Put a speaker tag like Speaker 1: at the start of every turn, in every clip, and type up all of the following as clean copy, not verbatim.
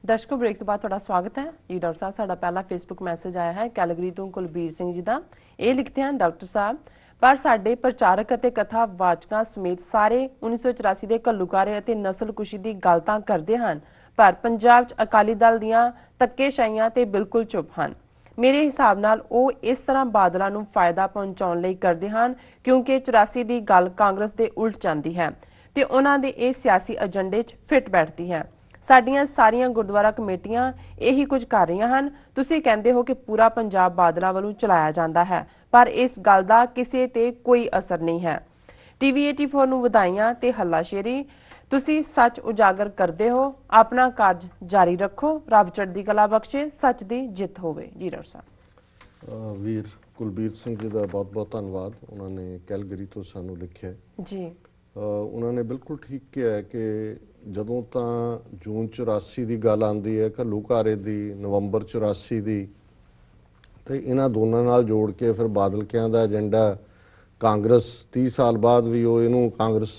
Speaker 1: दर्शकों ब्रेक तो बाद थोड़ा स्वागत है जी। डॉक्टर साहब साडा पहला फेसबुक मैसेज आया है कैलगरी तो कुलबीर सिंह जी का। ये लिखते हैं डॉक्टर साहब पर साडे प्रचारक ਅਤੇ कथा वाचਕਾਂ ਸਮੇਤ ਸਾਰੇ 1984 ਦੇ ਘੱਲੂਘਾਰੇ ਅਤੇ ਨਸਲਕੁਸ਼ੀ ਦੀ ਗੱਲ ਤਾਂ ਕਰਦੇ ਹਨ ਪਰ ਪੰਜਾਬ 'ਚ ਅਕਾਲੀ ਦਲ ਦੀਆਂ ਧੱਕੇਸ਼ਾਹੀਆਂ ਤੇ ਬਿਲਕੁਲ ਚੁੱਪ ਹਨ। ਮੇਰੇ ਹਿਸਾਬ ਨਾਲ ਉਹ ਇਸ ਤਰ੍ਹਾਂ ਬਾਦਲਾਂ ਨੂੰ ਫਾਇਦਾ ਪਹੁੰਚਾਉਣ ਲਈ ਕਰਦੇ ਹਨ ਕਿਉਂਕਿ 84 ਦੀ ਗੱਲ ਕਾਂਗਰਸ ਦੇ ਉਲਟ ਜਾਂਦੀ ਹੈ ਤੇ ਉਹਨਾਂ ਦੇ ਇਹ ਸਿਆਸੀ ਏਜੰਡੇ 'ਚ ਫਿੱਟ ਬੈਠਦੀ ਹੈ। ਸਾਡੀਆਂ ਸਾਰੀਆਂ ਗੁਰਦੁਆਰਾ ਕਮੇਟੀਆਂ ਇਹੀ ਕੁਝ ਕਰ ਰਹੀਆਂ ਹਨ। ਤੁਸੀਂ ਕਹਿੰਦੇ ਹੋ ਕਿ ਪੂਰਾ ਪੰਜਾਬ ਬਾਦਲਾਂ ਵੱਲੋਂ ਚਲਾਇਆ ਜਾਂਦਾ ਹੈ ਪਰ ਇਸ ਗੱਲ ਦਾ ਕਿਸੇ ਤੇ ਕੋਈ ਅਸਰ ਨਹੀਂ ਹੈ। ਟੀਵੀ 84 ਨੂੰ ਵਧਾਈਆਂ ਤੇ ਹੱਲਾਸ਼ੇਰੀ। ਤੁਸੀਂ ਸੱਚ ਉਜਾਗਰ ਕਰਦੇ ਹੋ। ਆਪਣਾ ਕਾਰਜ ਜਾਰੀ ਰੱਖੋ। ਰੱਬ ਚੜ੍ਹਦੀ ਕਲਾ ਬਖਸ਼ੇ। ਸੱਚ ਦੀ ਜਿੱਤ ਹੋਵੇ। ਜੀ ਡਾਕਟਰ ਸਾਹਿਬ।
Speaker 2: ਵੀਰ ਕੁਲਬੀਰ ਸਿੰਘ ਜੀ ਦਾ ਬਹੁਤ ਬਹੁਤ ਧੰਨਵਾਦ। ਉਹਨਾਂ ਨੇ ਕੈਲਗਰੀ ਤੋਂ ਸਾਨੂੰ ਲਿਖਿਆ
Speaker 1: ਜੀ।
Speaker 2: ਉਹਨਾਂ ਨੇ ਬਿਲਕੁਲ ਠੀਕ ਕਿਹਾ ਕਿ ਜਦੋਂ ਤਾਂ ਜੂਨ 84 ਦੀ ਗੱਲ ਆਉਂਦੀ ਹੈ ਘੱਲੂਘਾਰੇ ਦੀ, ਨਵੰਬਰ 84 ਦੀ, ਤੇ ਇਹਨਾਂ ਦੋਨਾਂ ਨਾਲ ਜੋੜ ਕੇ ਫਿਰ ਬਾਦਲਕਿਆਂ ਦਾ ਏਜੰਡਾ ਕਾਂਗਰਸ 30 ਸਾਲ ਬਾਅਦ ਵੀ ਉਹ ਇਹਨੂੰ ਕਾਂਗਰਸ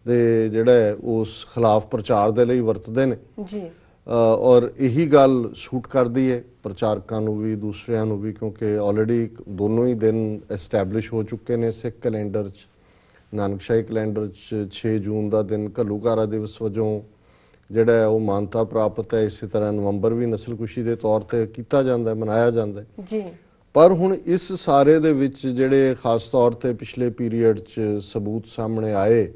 Speaker 2: ਦੇ ਜਿਹੜਾ ਉਸ ਖਿਲਾਫ ਪ੍ਰਚਾਰ ਦੇ ਲਈ ਵਰਤਦੇ ਨੇ
Speaker 1: ਜੀ।
Speaker 2: ਔਰ ਇਹੀ ਗੱਲ ਸ਼ੂਟ ਕਰਦੀ ਹੈ ਪ੍ਰਚਾਰਕਾਂ ਨੂੰ ਵੀ ਦੂਸਰਿਆਂ ਨੂੰ ਵੀ ਕਿਉਂਕਿ ਆਲਰੇਡੀ ਦੋਨੋਂ ਹੀ ਦਿਨ ਐਸਟੈਬਲਿਸ਼ ਹੋ ਚੁੱਕੇ ਨੇ ਸਿੱਖ ਕੈਲੰਡਰ 'ਚ। ਨਾਨਕਸ਼ਾਹੀ ਕੈਲੰਡਰ 'ਚ 6 ਜੂਨ ਦਾ ਦਿਨ ਘੱਲੂਘਾਰਾ ਦਿਵਸ ਵਜੋਂ ਜਿਹੜਾ ਉਹ ਮਾਨਤਾ ਪ੍ਰਾਪਤ ਹੈ। ਇਸੇ ਤਰ੍ਹਾਂ ਨਵੰਬਰ ਵੀ ਨਸਲਕੁਸ਼ੀ ਦੇ ਤੌਰ ਤੇ ਕੀਤਾ ਜਾਂਦਾ, ਮਨਾਇਆ ਜਾਂਦਾ
Speaker 1: ਜੀ। ਪਰ
Speaker 2: ਹੁਣ ਇਸ ਸਾਰੇ ਦੇ ਵਿੱਚ ਜਿਹੜੇ ਖਾਸ ਤੌਰ ਤੇ ਪਿਛਲੇ ਪੀਰੀਅਡ 'ਚ ਸਬੂਤ ਸਾਹਮਣੇ ਆਏ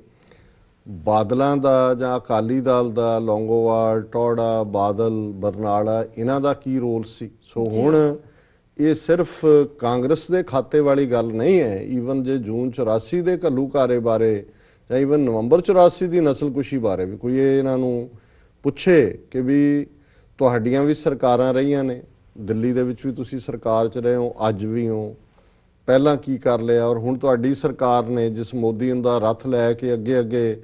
Speaker 2: ਬਾਦਲਾਂ ਦਾ ਜਾਂ ਅਕਾਲੀ ਦਲ ਦਾ, ਲੌਂਗੋਵਾਲ, ਟੌੜਾ, ਬਾਦਲ, ਬਰਨਾਲਾ, ਇਹਨਾਂ ਦਾ ਕੀ ਰੋਲ ਸੀ। ਸੋ ਹੁਣ ਇਹ ਸਿਰਫ ਕਾਂਗਰਸ ਦੇ ਖਾਤੇ ਵਾਲੀ ਗੱਲ ਨਹੀਂ ਹੈ। ਈਵਨ ਜੇ ਜੂਨ 84 ਦੇ ਘੱਲੂਘਾਰੇ ਬਾਰੇ ਜਾਂ ਈਵਨ ਨਵੰਬਰ 84 ਦੀ ਨਸਲਕੁਸ਼ੀ ਬਾਰੇ ਵੀ ਕੋਈ ਇਹਨਾਂ ਨੂੰ ਪੁੱਛੇ ਕਿ ਵੀ ਤੁਹਾਡੀਆਂ ਵੀ ਸਰਕਾਰਾਂ ਰਹੀਆਂ ਨੇ, ਦਿੱਲੀ ਦੇ ਵਿੱਚ ਵੀ ਤੁਸੀਂ ਸਰਕਾਰ 'ਚ ਰਹੇ ਹੋ, ਅੱਜ ਵੀ ਹੋ, ਪਹਿਲਾਂ ਕੀ ਕਰ ਲਿਆ ਔਰ ਹੁਣ ਤੁਹਾਡੀ ਸਰਕਾਰ ਨੇ ਜਿਸ ਮੋਦੀ ਦਾ ਰੱਥ ਲੈ ਕੇ ਅੱਗੇ ਅੱਗੇ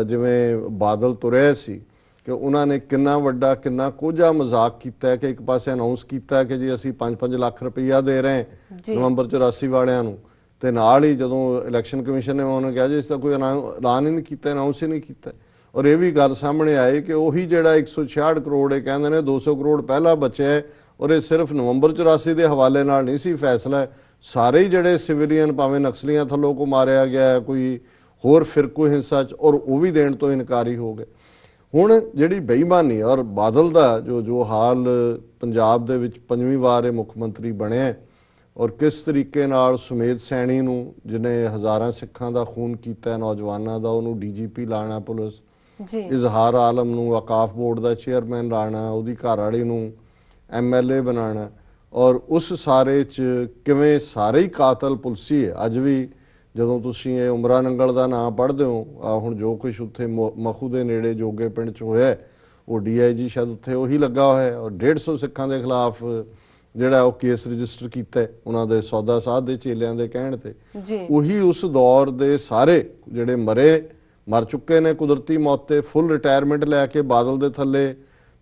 Speaker 2: ਜਿਵੇਂ ਬਾਦਲ ਤੁਰਿਆ ਸੀ ਕਿ ਉਹਨਾਂ ਨੇ ਕਿੰਨਾ ਵੱਡਾ ਕਿੰਨਾ ਕੋਝਾ ਮਜ਼ਾਕ ਕੀਤਾ ਕਿ ਇੱਕ ਪਾਸੇ ਅਨਾਉਂਸ ਕੀਤਾ ਕਿ ਜੀ ਅਸੀਂ 5-5 ਲੱਖ ਰੁਪਈਆ ਦੇ ਰਹੇ ਨਵੰਬਰ 84 ਵਾਲਿਆਂ ਨੂੰ ਤੇ ਨਾਲ ਹੀ ਜਦੋਂ ਇਲੈਕਸ਼ਨ ਕਮਿਸ਼ਨ ਨੇ ਉਹਨੇ ਕਿਹਾ ਜੀ ਇਸ ਦਾ ਕੋਈ ਐਲਾਨ ਹੀ ਨਹੀਂ ਕੀਤਾ, ਅਨਾਉਂਸ ਹੀ ਨਹੀਂ ਕੀਤਾ। ਔਰ ਇਹ ਵੀ ਗੱਲ ਸਾਹਮਣੇ ਆਈ ਕਿ ਉਹੀ ਜਿਹੜਾ 166 ਕਰੋੜ ਇਹ ਕਹਿੰਦੇ ਨੇ 200 ਕਰੋੜ ਪਹਿਲਾਂ ਬਚਿਆ ਔਰ ਇਹ ਸਿਰਫ ਨਵੰਬਰ 84 ਦੇ ਹਵਾਲੇ ਨਾਲ ਨਹੀਂ ਸੀ ਫੈਸਲਾ। ਸਾਰੇ ਹੀ ਜਿਹੜੇ ਸਿਵਿਲੀਅਨ ਭਾਵੇਂ ਨਕਸਲੀਆਂ ਥੱਲੋਂ ਕੋ ਮਾਰਿਆ ਗਿਆ ਕੋਈ ਹੋਰ ਫਿਰਕੂ ਹਿੰਸਾ 'ਚ ਔਰ ਉਹ ਵੀ ਦੇਣ ਤੋਂ ਇਨਕਾਰੀ ਹੋ ਗਏ। ਹੁਣ ਜਿਹੜੀ ਬੇਈਮਾਨੀ ਔਰ ਬਾਦਲ ਦਾ ਜੋ ਹਾਲ ਪੰਜਾਬ ਦੇ ਵਿੱਚ 5ਵੀਂ ਵਾਰ ਇਹ ਮੁੱਖ ਮੰਤਰੀ ਬਣਿਆ ਔਰ ਕਿਸ ਤਰੀਕੇ ਨਾਲ ਸੁਮੇਧ ਸੈਣੀ ਨੂੰ ਜਿਹਨੇ ਹਜ਼ਾਰਾਂ ਸਿੱਖਾਂ ਦਾ ਖੂਨ ਕੀਤਾ ਨੌਜਵਾਨਾਂ ਦਾ ਉਹਨੂੰ ਡੀਜੀਪੀ ਲਾਣਾ ਪੁਲਿਸ, ਇਜ਼ਹਾਰ ਆਲਮ ਨੂੰ ਵਕਾਫ ਬੋਰਡ ਦਾ ਚੇਅਰਮੈਨ ਲਾਣਾ, ਉਹਦੀ ਘਰ ਵਾਲੀ ਨੂੰ ਐਮਐਲਏ ਬਣਾਉਣਾ ਔਰ ਉਸ ਸਾਰੇ 'ਚ ਕਿਵੇਂ ਸਾਰੇ ਹੀ ਕਾਤਲ ਪੁਲਸੀ ਹੈ। ਅੱਜ ਵੀ ਜਦੋਂ ਤੁਸੀਂ ਇਹ ਉਮਰਾ ਨੰਗਲ ਦਾ ਨਾਂ ਪੜ੍ਹਦੇ ਹੋ ਹੁਣ ਜੋ ਕੁਛ ਉੱਥੇ ਮਖੂ ਦੇ ਨੇੜੇ ਜੋਗੇ ਪਿੰਡ 'ਚ ਹੋਇਆ ਉਹ DIG ਸ਼ਾਇਦ ਉੱਥੇ ਉਹੀ ਲੱਗਾ ਹੋਇਆ ਔਰ 150 ਸਿੱਖਾਂ ਦੇ ਖਿਲਾਫ ਜਿਹੜਾ ਉਹ ਕੇਸ ਰਜਿਸਟਰ ਕੀਤਾ ਉਹਨਾਂ ਦੇ ਸੌਦਾ ਸਾਧ ਦੇ ਚੇਲਿਆਂ ਦੇ ਕਹਿਣ ਤੇ। ਉਹੀ ਉਸ ਦੌਰ ਦੇ ਸਾਰੇ ਜਿਹੜੇ ਮਰ ਚੁੱਕੇ ਨੇ ਕੁਦਰਤੀ ਮੌਤ ਤੇ ਫੁੱਲ ਰਿਟਾਇਰਮੈਂਟ ਲੈ ਕੇ ਬਾਦਲ ਦੇ ਥੱਲੇ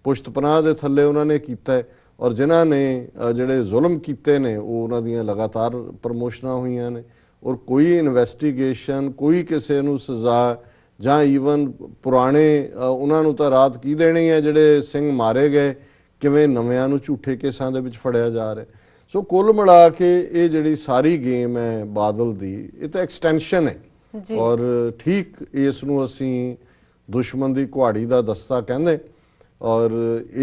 Speaker 2: ਪੁਸ਼ਤਪਨਾਹ ਦੇ ਥੱਲੇ ਉਹਨਾਂ ਨੇ ਕੀਤਾ ਔਰ ਜਿਨ੍ਹਾਂ ਨੇ ਜਿਹੜੇ ਜ਼ੁਲਮ ਕੀਤੇ ਨੇ ਉਹ ਉਹਨਾਂ ਦੀਆਂ ਲਗਾਤਾਰ ਪ੍ਰਮੋਸ਼ਨਾਂ ਹੋਈਆਂ ਨੇ ਔਰ ਕੋਈ ਇਨਵੈਸਟੀਗੇਸ਼ਨ ਕੋਈ ਕਿਸੇ ਨੂੰ ਸਜ਼ਾ ਜਾਂ ਈਵਨ ਪੁਰਾਣੇ ਉਹਨਾਂ ਨੂੰ ਤਾਂ ਰਾਤ ਕੀ ਦੇਣੀ ਹੈ ਜਿਹੜੇ ਸਿੰਘ ਮਾਰੇ ਗਏ ਕਿਵੇਂ ਨਵਿਆਂ ਨੂੰ ਝੂਠੇ ਕੇਸਾਂ ਦੇ ਵਿੱਚ ਫੜਿਆ ਜਾ ਰਿਹਾ। ਸੋ ਕੁੱਲ ਮਿਲਾ ਕੇ ਇਹ ਜਿਹੜੀ ਸਾਰੀ ਗੇਮ ਹੈ ਬਾਦਲ ਦੀ ਇਹ ਤਾਂ ਐਕਸਟੈਂਸ਼ਨ ਹੈ ਔਰ ਠੀਕ ਇਸ ਨੂੰ ਅਸੀਂ ਦੁਸ਼ਮਣ ਦੀ ਕੁਹਾੜੀ ਦਾ ਦਸਤਾ ਕਹਿੰਦੇ ਔਰ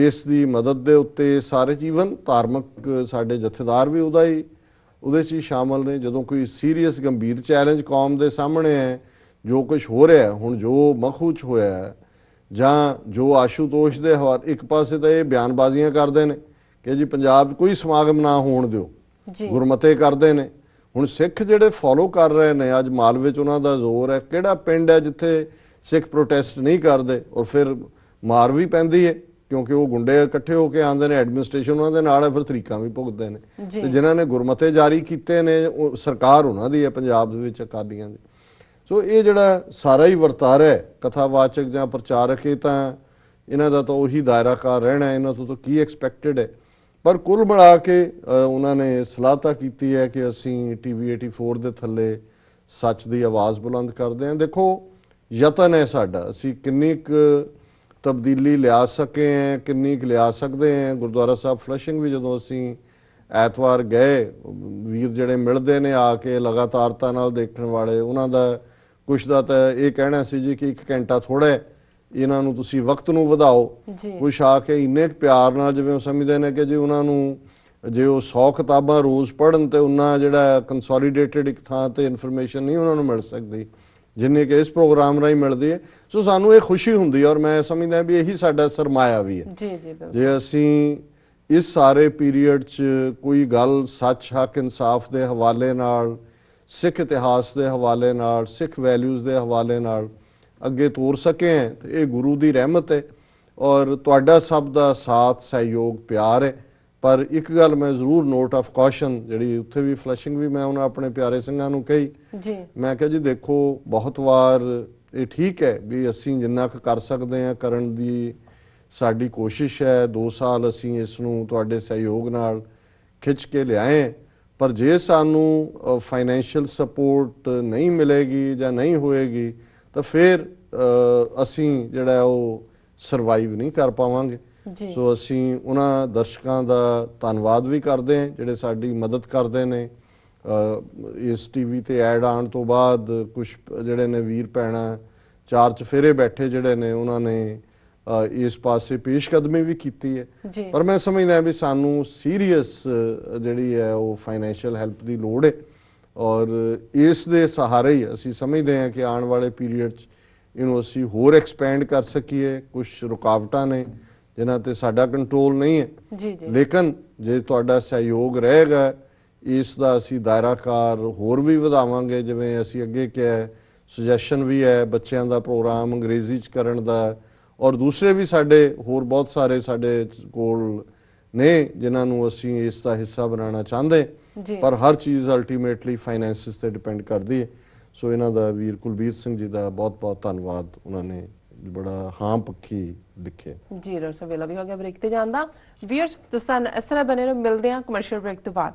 Speaker 2: ਇਸ ਦੀ ਮਦਦ ਦੇ ਉੱਤੇ ਸਾਰੇ ਜੀਵਨ ਧਾਰਮਿਕ ਸਾਡੇ ਜਥੇਦਾਰ ਵੀ ਉਹਦੇ 'ਚ ਹੀ ਸ਼ਾਮਲ ਨੇ। ਜਦੋਂ ਕੋਈ ਸੀਰੀਅਸ ਗੰਭੀਰ ਚੈਲੰਜ ਕੌਮ ਦੇ ਸਾਹਮਣੇ ਹੈ ਜੋ ਕੁਛ ਹੋ ਰਿਹਾ ਹੁਣ ਜੋ ਮਖੂ 'ਚ ਹੋਇਆ ਜਾਂ ਜੋ ਆਸ਼ੂਤੋਸ਼ ਦੇ ਹਵਾਲੇ ਇੱਕ ਪਾਸੇ ਤਾਂ ਇਹ ਬਿਆਨਬਾਜ਼ੀਆਂ ਕਰਦੇ ਨੇ ਕਿ ਜੀ ਪੰਜਾਬ 'ਚ ਕੋਈ ਸਮਾਗਮ ਨਾ ਹੋਣ ਦਿਓ, ਗੁਰਮਤੇ ਕਰਦੇ ਨੇ। ਹੁਣ ਸਿੱਖ ਜਿਹੜੇ ਫੋਲੋ ਕਰ ਰਹੇ ਨੇ ਅੱਜ ਮਾਲਵੇ 'ਚ ਉਹਨਾਂ ਦਾ ਜ਼ੋਰ ਹੈ। ਕਿਹੜਾ ਪਿੰਡ ਹੈ ਜਿੱਥੇ ਸਿੱਖ ਪ੍ਰੋਟੈਸਟ ਨਹੀਂ ਕਰਦੇ ਔਰ ਫਿਰ ਮਾਰ ਵੀ ਪੈਂਦੀ ਹੈ ਕਿਉਂਕਿ ਉਹ ਗੁੰਡੇ ਇਕੱਠੇ ਹੋ ਕੇ ਆਉਂਦੇ ਨੇ, ਐਡਮਿਨਿਸਟ੍ਰੇਸ਼ਨ ਉਹਨਾਂ ਦੇ ਨਾਲ ਹੈ, ਫਿਰ ਤਰੀਕਾਂ ਵੀ ਭੁਗਤਦੇ ਨੇ ਤੇ ਜਿਨ੍ਹਾਂ ਨੇ ਗੁਰਮਤੇ ਜਾਰੀ ਕੀਤੇ ਨੇ ਉਹ ਸਰਕਾਰ ਉਹਨਾਂ ਦੀ ਹੈ ਪੰਜਾਬ ਦੇ ਵਿੱਚ ਅਕਾਲੀਆਂ ਦੀ। ਸੋ ਇਹ ਜਿਹੜਾ ਸਾਰਾ ਹੀ ਵਰਤਾਰਾ ਹੈ ਕਥਾਵਾਚਕ ਜਾਂ ਪ੍ਰਚਾਰਕ ਇਹ ਤਾਂ ਇਹਨਾਂ ਦਾ ਤਾਂ ਉਹੀ ਦਾਇਰਾਕਾਰ ਰਹਿਣਾ, ਇਹਨਾਂ ਤੋਂ ਤਾਂ ਕੀ ਐਕਸਪੈਕਟਡ ਹੈ। ਪਰ ਕੁੱਲ ਮਿਲਾ ਕੇ ਉਹਨਾਂ ਨੇ ਸਲਾਹ ਤਾਂ ਕੀਤੀ ਹੈ ਕਿ ਅਸੀਂ ਟੀਵੀ 84 ਦੇ ਥੱਲੇ ਸੱਚ ਦੀ ਆਵਾਜ਼ ਬੁਲੰਦ ਕਰਦੇ ਹਾਂ। ਦੇਖੋ ਯਤਨ ਹੈ ਸਾਡਾ, ਅਸੀਂ ਕਿੰਨੀ ਕੁ ਤਬਦੀਲੀ ਲਿਆ ਸਕੇ ਹੈ, ਕਿੰਨੀ ਕੁ ਲਿਆ ਸਕਦੇ ਹੈ। ਗੁਰਦੁਆਰਾ ਸਾਹਿਬ ਫਲਸ਼ਿੰਗ ਵੀ ਜਦੋਂ ਅਸੀਂ ਐਤਵਾਰ ਗਏ, ਵੀਰ ਜਿਹੜੇ ਮਿਲਦੇ ਨੇ ਆ ਕੇ ਲਗਾਤਾਰਤਾ ਨਾਲ ਦੇਖਣ ਵਾਲੇ, ਉਹਨਾਂ ਦਾ ਕੁਛ ਦਾ ਤਾਂ ਇਹ ਕਹਿਣਾ ਸੀ ਜੀ ਕਿ 1 ਘੰਟਾ ਥੋੜ੍ਹਾ ਹੈ, ਇਹਨਾਂ ਨੂੰ ਤੁਸੀਂ ਵਕਤ ਨੂੰ ਵਧਾਓ। ਕੁਛ ਆ ਕੇ ਇੰਨੇ ਕੁ ਪਿਆਰ ਨਾਲ ਜਿਵੇਂ ਉਹ ਸਮਝਦੇ ਨੇ ਕਿ ਜੇ ਉਹਨਾਂ ਨੂੰ ਜੇ ਉਹ 100 ਕਿਤਾਬਾਂ ਰੋਜ਼ ਪੜ੍ਹਨ ਤੇ ਉਹਨਾਂ ਜਿਹੜਾ ਕੰਸੋਲੀਡੇਟਡ ਇੱਕ ਥਾਂ ਤੇ ਇਨਫੋਰਮੇਸ਼ਨ ਨਹੀਂ ਉਹਨਾਂ ਨੂੰ ਮਿਲ ਸਕਦੀ ਜਿੰਨੀ ਕਿ ਇਸ ਪ੍ਰੋਗਰਾਮ ਰਾਹੀਂ ਮਿਲਦੀ ਹੈ। ਸੋ ਸਾਨੂੰ ਇਹ ਖੁਸ਼ੀ ਹੁੰਦੀ ਹੈ ਔਰ ਮੈਂ ਸਮਝਦਾ ਵੀ ਇਹੀ ਸਾਡਾ ਸਰਮਾਇਆ ਵੀ ਹੈ।
Speaker 1: ਜੀ ਜੀ ਬਿਲਕੁਲ।
Speaker 2: ਜੇ ਅਸੀਂ ਇਸ ਸਾਰੇ ਪੀਰੀਅਡ 'ਚ ਕੋਈ ਗੱਲ ਸੱਚ, ਹੱਕ, ਇਨਸਾਫ ਦੇ ਹਵਾਲੇ ਨਾਲ, ਸਿੱਖ ਇਤਿਹਾਸ ਦੇ ਹਵਾਲੇ ਨਾਲ, ਸਿੱਖ ਵੈਲਿਊਜ਼ ਦੇ ਹਵਾਲੇ ਨਾਲ ਅੱਗੇ ਤੋਰ ਸਕੇ ਹੈ ਤੇ ਇਹ ਗੁਰੂ ਦੀ ਰਹਿਮਤ ਹੈ ਔਰ ਤੁਹਾਡਾ ਸਭ ਦਾ ਸਾਥ, ਸਹਿਯੋਗ, ਪਿਆਰ ਹੈ। ਪਰ ਇੱਕ ਗੱਲ ਮੈਂ ਜ਼ਰੂਰ ਨੋਟ ਆਫ ਕੌਸ਼ਨ, ਜਿਹੜੀ ਉੱਥੇ ਵੀ ਫਲਸ਼ਿੰਗ ਵੀ ਮੈਂ ਉਹਨਾਂ ਆਪਣੇ ਪਿਆਰੇ ਸਿੰਘਾਂ ਨੂੰ ਕਹੀ, ਮੈਂ ਕਿਹਾ ਜੀ ਦੇਖੋ ਬਹੁਤ ਵਾਰ ਇਹ ਠੀਕ ਹੈ ਵੀ ਅਸੀਂ ਜਿੰਨਾ ਕੁ ਕਰ ਸਕਦੇ ਹਾਂ ਕਰਨ ਦੀ ਸਾਡੀ ਕੋਸ਼ਿਸ਼ ਹੈ। 2 ਸਾਲ ਅਸੀਂ ਇਸ ਨੂੰ ਤੁਹਾਡੇ ਸਹਿਯੋਗ ਨਾਲ ਖਿੱਚ ਕੇ ਲਿਆਏ, ਪਰ ਜੇ ਸਾਨੂੰ ਫਾਈਨੈਂਸ਼ੀਅਲ ਸਪੋਰਟ ਨਹੀਂ ਮਿਲੇਗੀ ਜਾਂ ਨਹੀਂ ਹੋਏਗੀ ਤਾਂ ਫਿਰ ਅਸੀਂ ਜਿਹੜਾ ਉਹ ਸਰਵਾਈਵ ਨਹੀਂ ਕਰ ਪਾਵਾਂਗੇ। ਸੋ ਅਸੀਂ ਉਹਨਾਂ ਦਰਸ਼ਕਾਂ ਦਾ ਧੰਨਵਾਦ ਵੀ ਕਰਦੇ ਹਾਂ ਜਿਹੜੇ ਸਾਡੀ ਮਦਦ ਕਰਦੇ ਨੇ। ਇਸ ਟੀਵੀ ਤੇ ਐਡ ਆਉਣ ਤੋਂ ਬਾਅਦ ਕੁਝ ਜਿਹੜੇ ਨੇ ਵੀਰ ਭੈਣਾਂ 4 ਚਫੇਰੇ ਬੈਠੇ ਜਿਹੜੇ ਨੇ ਉਹਨਾਂ ਨੇ ਇਸ ਪਾਸੇ ਪੇਸ਼ਕਦਮੀ ਵੀ ਕੀਤੀ ਹੈ। ਪਰ ਮੈਂ ਸਮਝਦਾ ਵੀ ਸਾਨੂੰ ਸੀਰੀਅਸ ਜਿਹੜੀ ਹੈ ਉਹ ਫਾਈਨੈਂਸ਼ੀਅਲ ਹੈਲਪ ਦੀ ਲੋੜ ਹੈ ਔਰ ਇਸ ਦੇ ਸਹਾਰੇ ਹੀ ਅਸੀਂ ਸਮਝਦੇ ਹਾਂ ਕਿ ਆਉਣ ਵਾਲੇ ਪੀਰੀਅਡ 'ਚ ਇਹਨੂੰ ਅਸੀਂ ਹੋਰ ਐਕਸਪੈਂਡ ਕਰ ਸਕੀਏ। ਕੁਝ ਰੁਕਾਵਟਾਂ ਨੇ ਜਿਨ੍ਹਾਂ ਤੇ ਸਾਡਾ ਕੰਟਰੋਲ ਨਹੀਂ ਹੈ, ਲੇਕਿਨ ਜੇ ਤੁਹਾਡਾ ਸਹਿਯੋਗ ਰਹੇਗਾ ਇਸ ਦਾ ਅਸੀਂ ਦਾਇਰਾਕਾਰ ਹੋਰ ਵੀ ਵਧਾਵਾਂਗੇ। ਜਿਵੇਂ ਅਸੀਂ ਅੱਗੇ ਕਿਹਾ, ਸੁਜੈਸ਼ਨ ਵੀ ਹੈ ਬੱਚਿਆਂ ਦਾ ਪ੍ਰੋਗਰਾਮ ਅੰਗਰੇਜ਼ੀ 'ਚ ਕਰਨ ਦਾ ਔਰ ਦੂਸਰੇ ਵੀ ਸਾਡੇ ਹੋਰ ਬਹੁਤ ਸਾਰੇ ਸਾਡੇ ਕੋਲ ਨੇ ਜਿਨ੍ਹਾਂ ਨੂੰ ਅਸੀਂ ਇਸ ਦਾ ਹਿੱਸਾ ਬਣਾਉਣਾ ਚਾਹੁੰਦੇ, ਪਰ ਹਰ ਚੀਜ਼ ਅਲਟੀਮੇਟਲੀ ਫਾਈਨੈਂਸਿਸ ਤੇ ਡਿਪੈਂਡ ਕਰਦੀ ਹੈ। ਸੋ ਇਹਨਾਂ ਦਾ ਵੀਰ ਕੁਲਬੀਰ ਸਿੰਘ ਜੀ ਦਾ ਬਹੁਤ ਬਹੁਤ ਧੰਨਵਾਦ, ਉਹਨਾਂ ਨੇ ਬੜਾ ਹਾਂ ਪੱਖੀ ਲਿਖਿਆ।
Speaker 1: ਜੀ ਡਾਕਟਰ ਸਾਹਿਬ, ਵੇਲਾ ਵੀ ਹੋ ਗਿਆ ਬ੍ਰੇਕ ਤੇ ਜਾਣ ਦਾ। ਵੀਅਰਸ ਤੁਸੀਂ ਇਸ ਤਰ੍ਹਾਂ ਬਣੇ ਰਹੋ, ਮਿਲਦੇ ਹਾਂ ਕਮਰਸ਼ੀਅਲ ਬ੍ਰੇਕ ਤੋਂ ਬਾਅਦ।